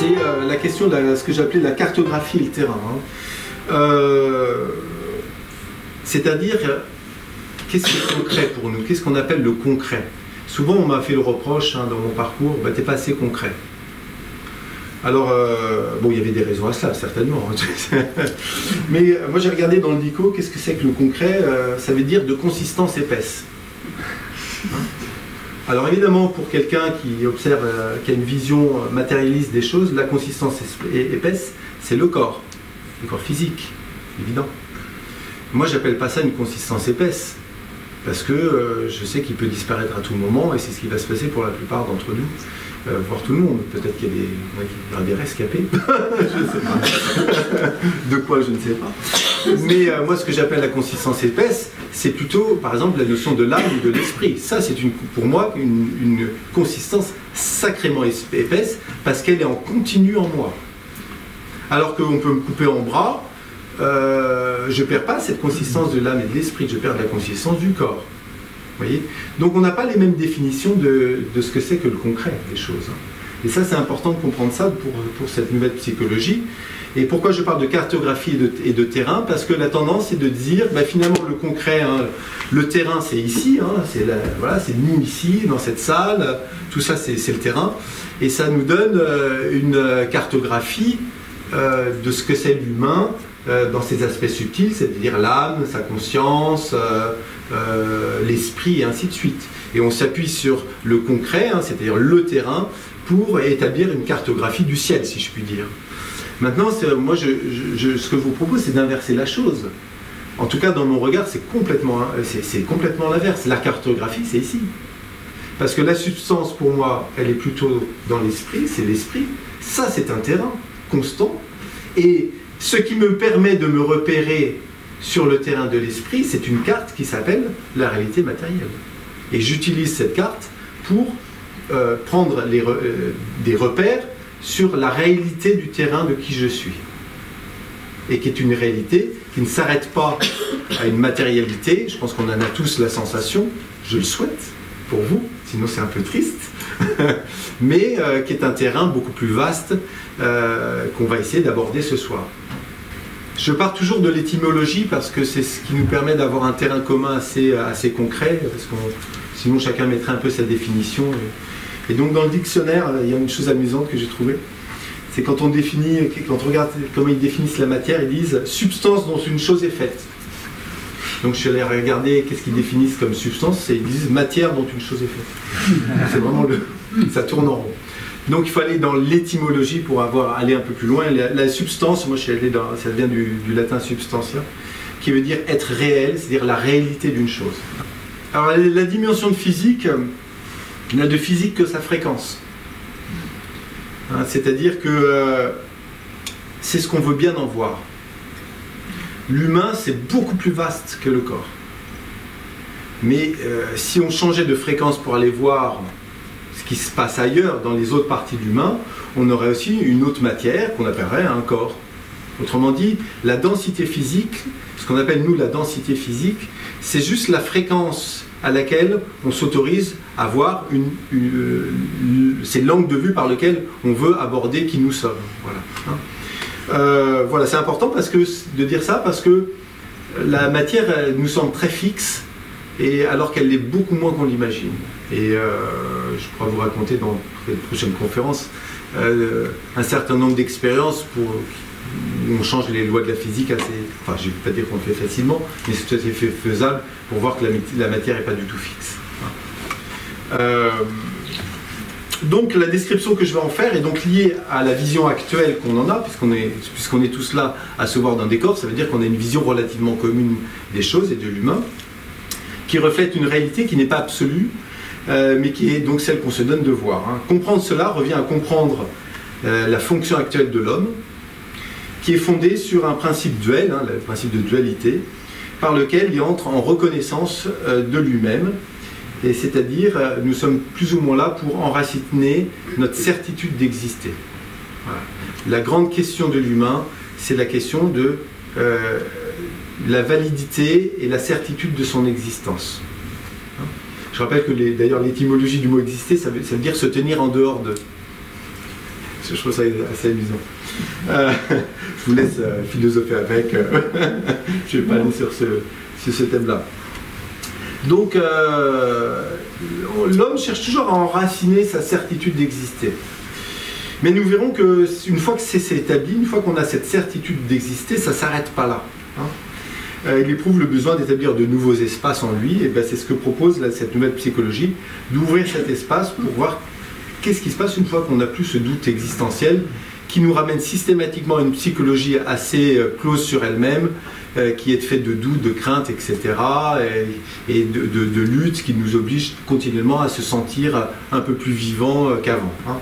c'est la question de ce que j'appelais la cartographie et le terrain. C'est-à-dire, qu'est-ce qui est concret pour nous? Qu'est-ce qu'on appelle le concret? Souvent, on m'a fait le reproche dans mon parcours, bah, t'es pas assez concret. Alors, bon, il y avait des raisons à cela, certainement. Mais moi, j'ai regardé dans le dico, qu'est-ce que c'est que le concret? Ça veut dire de consistance épaisse. Alors évidemment, pour quelqu'un qui observe, qui a une vision matérialiste des choses, la consistance épaisse, c'est le corps physique, évident. Moi, j'appelle pas ça une consistance épaisse, parce que je sais qu'il peut disparaître à tout moment, et c'est ce qui va se passer pour la plupart d'entre nous, voire tout le monde. Peut-être qu'il y aura des rescapés, je ne sais pas. De quoi, je ne sais pas. Mais moi, ce que j'appelle la consistance épaisse, c'est plutôt, par exemple, la notion de l'âme ou de l'esprit. Ça, c'est pour moi une consistance sacrément épaisse, parce qu'elle est en continu en moi. Alors qu'on peut me couper en bras, je ne perds pas cette consistance de l'âme et de l'esprit, je perds la consistance du corps. Vous voyez? Donc on n'a pas les mêmes définitions de ce que c'est que le concret des choses. Et ça, c'est important de comprendre ça pour cette nouvelle psychologie. Et pourquoi je parle de cartographie et de terrain? Parce que la tendance est de dire, bah, finalement, le concret, le terrain, c'est ici, voilà, c'est nous ici, dans cette salle, tout ça, c'est le terrain. Et ça nous donne une cartographie de ce que c'est l'humain dans ses aspects subtils, c'est-à-dire l'âme, sa conscience, l'esprit, et ainsi de suite. Et on s'appuie sur le concret, c'est-à-dire le terrain, pour établir une cartographie du ciel, si je puis dire. Maintenant, moi, ce que je vous propose, c'est d'inverser la chose. En tout cas, dans mon regard, c'est complètement l'inverse. La cartographie, c'est ici. Parce que la substance, pour moi, elle est plutôt dans l'esprit, c'est l'esprit. Ça, c'est un terrain constant. Et ce qui me permet de me repérer sur le terrain de l'esprit, c'est une carte qui s'appelle la réalité matérielle. Et j'utilise cette carte pour prendre des repères sur la réalité du terrain de qui je suis. Et qui est une réalité qui ne s'arrête pas à une matérialité. Je pense qu'on en a tous la sensation, je le souhaite pour vous, sinon c'est un peu triste, mais qui est un terrain beaucoup plus vaste qu'on va essayer d'aborder ce soir. Je pars toujours de l'étymologie parce que c'est ce qui nous permet d'avoir un terrain commun assez concret, parce que sinon chacun mettrait un peu sa définition. Et donc dans le dictionnaire, il y a une chose amusante que j'ai trouvée, c'est quand on regarde comment ils définissent la matière, ils disent « substance dont une chose est faite ». Donc je suis allé regarder qu'est-ce qu'ils définissent comme substance, et ils disent « matière dont une chose est faite ». C'est vraiment ça tourne en rond. Donc il faut aller dans l'étymologie pour aller un peu plus loin. La substance, moi je suis allé ça vient du latin substantia, qui veut dire être réel, c'est-à-dire la réalité d'une chose. Alors la dimension de physique, il n'a de physique que sa fréquence. C'est-à-dire que c'est ce qu'on veut bien en voir. L'humain, c'est beaucoup plus vaste que le corps. Mais si on changeait de fréquence pour aller voir ce qui se passe ailleurs, dans les autres parties de l'humain, on aurait aussi une autre matière qu'on appellerait un corps. Autrement dit, la densité physique, ce qu'on appelle nous la densité physique, c'est juste la fréquence à laquelle on s'autorise à voir c'est l'angle de vue par lequel on veut aborder qui nous sommes. Voilà, voilà, c'est important de dire ça parce que la matière elle nous semble très fixe, et alors qu'elle l'est beaucoup moins qu'on l'imagine. Et je pourrais vous raconter dans les prochaines conférences un certain nombre d'expériences où on change les lois de la physique assez... Enfin, je ne vais pas dire qu'on le fait facilement, mais c'est tout à fait faisable pour voir que la matière n'est pas du tout fixe. Donc la description que je vais en faire est donc liée à la vision actuelle qu'on en a, puisqu'on est tous là à se voir d'un décor. Ça veut dire qu'on a une vision relativement commune des choses et de l'humain, qui reflète une réalité qui n'est pas absolue, mais qui est donc celle qu'on se donne de voir. Comprendre cela revient à comprendre la fonction actuelle de l'homme, qui est fondée sur un principe duel, le principe de dualité, par lequel il entre en reconnaissance de lui-même, et c'est-à-dire nous sommes plus ou moins là pour enraciner notre certitude d'exister. Voilà. La grande question de l'humain, c'est la question de la validité et la certitude de son existence. Je rappelle que d'ailleurs l'étymologie du mot exister, ça veut dire se tenir en dehors de. je trouve ça assez amusant. Je vous laisse philosopher avec. Je ne vais pas aller sur ce thème-là. Donc, l'homme cherche toujours à enraciner sa certitude d'exister. Mais nous verrons qu'une fois que c'est établi, une fois qu'on a cette certitude d'exister, ça ne s'arrête pas là. Hein. Il éprouve le besoin d'établir de nouveaux espaces en lui, et ben c'est ce que propose cette nouvelle psychologie, d'ouvrir cet espace pour voir qu'est-ce qui se passe une fois qu'on n'a plus ce doute existentiel, qui nous ramène systématiquement à une psychologie assez close sur elle-même, qui est faite de doutes, de craintes, etc., et de luttes qui nous obligent continuellement à se sentir un peu plus vivant qu'avant. Hein.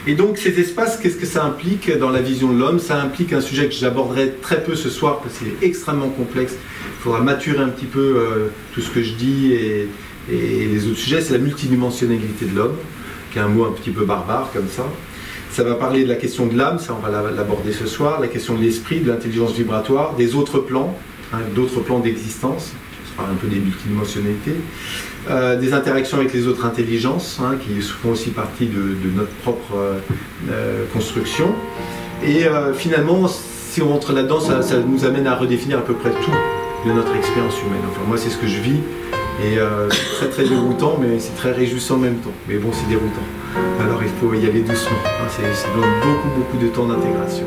Et donc ces espaces, qu'est-ce que ça implique dans la vision de l'homme? Ça implique un sujet que j'aborderai très peu ce soir parce qu'il est extrêmement complexe. Il faudra maturer un petit peu tout ce que je dis et les autres sujets. C'est la multidimensionnalité de l'homme, qui est un mot un petit peu barbare comme ça. Ça va parler de la question de l'âme, ça on va l'aborder ce soir, la question de l'esprit, de l'intelligence vibratoire, des autres plans, hein, d'autres plans d'existence, ça parle un peu des multidimensionnalités, des interactions avec les autres intelligences, hein, qui font aussi partie de notre propre construction. Et finalement, si on rentre là-dedans, ça nous amène à redéfinir à peu près tout de notre expérience humaine. Enfin moi c'est ce que je vis, et c'est très très déroutant, mais c'est très réjouissant en même temps. Mais bon, c'est déroutant. Alors il faut y aller doucement, hein, ça demande beaucoup de temps d'intégration.